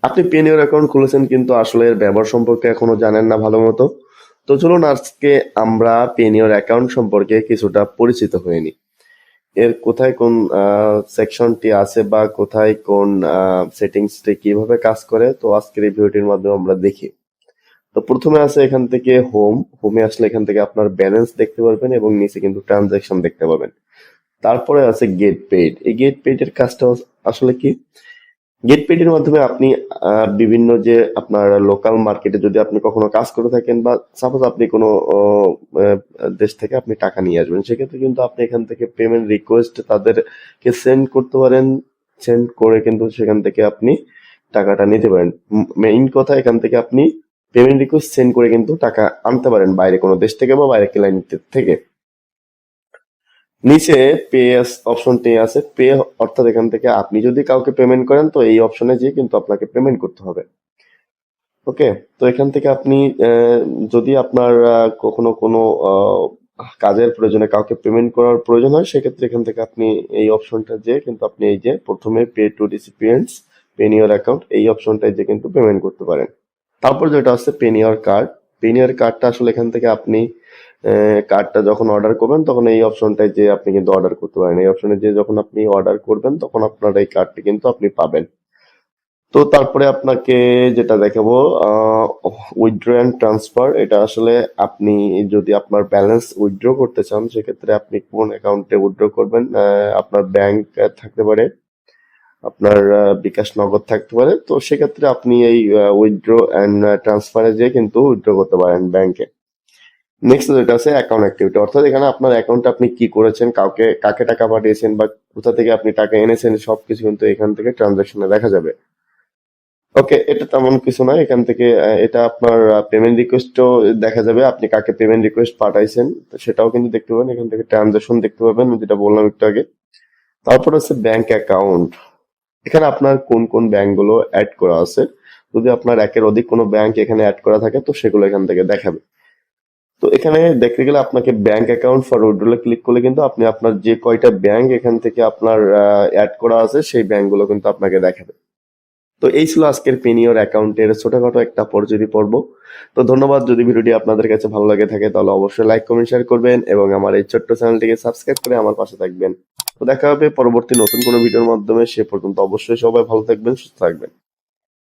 আপনি পেনিওর অ্যাকাউন্ট খুলেছেন কিন্তু আসলে এর ব্যবহার সম্পর্কে এখনো জানেন না ভালো মতো। তো চলুন আজকে আমরা পেনিওর অ্যাকাউন্ট সম্পর্কে কিছুটা পরিচিত হয়ে নিই। এর কোথায় কোন সেকশনটি আছে বা কোথায় কোন সেটিংসটি কিভাবে কাজ করে, তো আজকের এই ভিডিওটির মাধ্যমে আমরা দেখি। তো প্রথমে আছে এখান থেকে হোমে আসলে এখান থেকে আপনার ব্যালেন্স দেখতে পারবেন এবং নিচে কিন্তু ট্রানজাকশন দেখতে পাবেন। তারপরে আছে গেট পেইড। এই গেট পেইড এর কাজটা আসলে কি? গেট পেইড এর মাধ্যমে আপনি বিভিন্ন যে আপনার লোকাল মার্কেটে যদি আপনি কখনো কাজ করে থাকেন বা সাপোজ আপনি কোনো আহ, দেশ থেকে আপনি টাকা নিয়ে আসবেন, সেক্ষেত্রে কিন্তু আপনি এখান থেকে পেমেন্ট রিকোয়েস্ট তাদেরকে সেন্ড করতে পারেন। সেন্ড করে কিন্তু সেখান থেকে আপনি টাকাটা নিতে পারেন। মেইন কথা, এখান থেকে আপনি পেমেন্ট রিকোয়েস্ট সেন্ড করে কিন্তু টাকা আনতে পারেন বাইরে কোনো দেশ থেকে বা বাইরে ক্লায়েন্ট থেকে। নিচে পে অপশনটি আছে, পে অর্থাৎ এখান থেকে আপনি যদি কাউকে পেমেন্ট করেন তো এই অপশনে যেয়ে কিন্তু আপনাকে পেমেন্ট করতে হবে। ওকে, তো এখান থেকে আপনি যদি আপনার কখনো কোনো কাজের প্রয়োজনে কাউকে পেমেন্ট করার প্রয়োজন হয়, সেক্ষেত্রে এখান থেকে আপনি এই অপশনটা যে কিন্তু আপনি এই যে প্রথমে pay to রিসিপিয়েন্টস, pay in your account, এই অপশনটায় যে কিন্তু পেমেন্ট করতে পারেন। তারপর যেটা আছে pen your card. Pen your কার্ডটা আসলে এখান থেকে আপনি কার্ডটা যখন অর্ডার করবেন তখন এই অপশনটায় যে আপনি কিন্তু অর্ডার করতে পারেন। এই অপশনে যে যখন আপনি অর্ডার করবেন তখন আপনার এই কার্ডটি কিন্তু আপনি পাবেন। তো তারপরে আপনাকে যেটা দেখাবো, উইথড্র অ্যান্ড ট্রান্সফার। এটা আসলে আপনি যদি আপনার ব্যালেন্স উইথড্র করতে চান, সেক্ষেত্রে আপনি কোন অ্যাকাউন্টে উইথড্র করবেন। আপনার ব্যাংক থাকতে পারে, আপনার বিকাশ নগদ থাকতে পারে। তো সেক্ষেত্রে আপনি এই উইথড্র অ্যান্ড ট্রান্সফারে যেয়ে কিন্তু উইথড্র করতে পারেন ব্যাংকে। নেক্সট যেটা আছে অ্যাকাউন্ট অ্যাক্টিভিটি, অর্থাৎ এখানে আপনার অ্যাকাউন্টে আপনি কি করেছেন, কাকে টাকা পাঠিয়েছেন বা কোথা থেকে আপনি টাকা এনেছেন, সবকিছু কিন্তু এখান থেকে ট্রানজাকশনে দেখা যাবে। ওকে, এটা তেমন কিছু না। এখান থেকে এটা আপনার পেমেন্ট রিকোয়েস্টও দেখা যাবে, আপনি কাকে পেমেন্ট রিকোয়েস্ট পাঠাইছেন তো সেটাও কিন্তু দেখতে পাবেন। এখান থেকে ট্রানজাকশন দেখতে পাবেন, যেটা বললাম একটু আগে। তারপর আছে ব্যাংক অ্যাকাউন্ট। এখানে আপনার কোন কোন ব্যাংক গুলো অ্যাড করা আছে, যদি আপনার একের অধিক কোনো ব্যাংক এখানে অ্যাড করা থাকে তো সেগুলো এখান থেকে দেখাবে। তো এখানে দেখতে গেলে আপনাকে ব্যাংক অ্যাকাউন্ট ফর উইথড্রলে ক্লিক করলে কিন্তু আপনি আপনার যে কয়টা ব্যাংক এখান থেকে আপনার অ্যাড করা আছে সেই ব্যাংকগুলো কিন্তু আপনাকে দেখাবে। তো এই ছিল আজকের পেনিওর অ্যাকাউন্টের ছোটখাটো একটা পরিচিতি পর্ব। তো ধন্যবাদ। যদি ভিডিওটি আপনাদের কাছে ভালো লাগে থাকে তাহলে অবশ্যই লাইক কমেন্ট শেয়ার করবেন এবং আমার এই ছোট্ট চ্যানেলটিকে সাবস্ক্রাইব করে আমার পাশে থাকবেন। তো দেখা হবে পরবর্তী নতুন কোনো ভিডিওর মাধ্যমে। সে পর্যন্ত অবশ্যই সবাই ভালো থাকবেন, সুস্থ থাকবেন।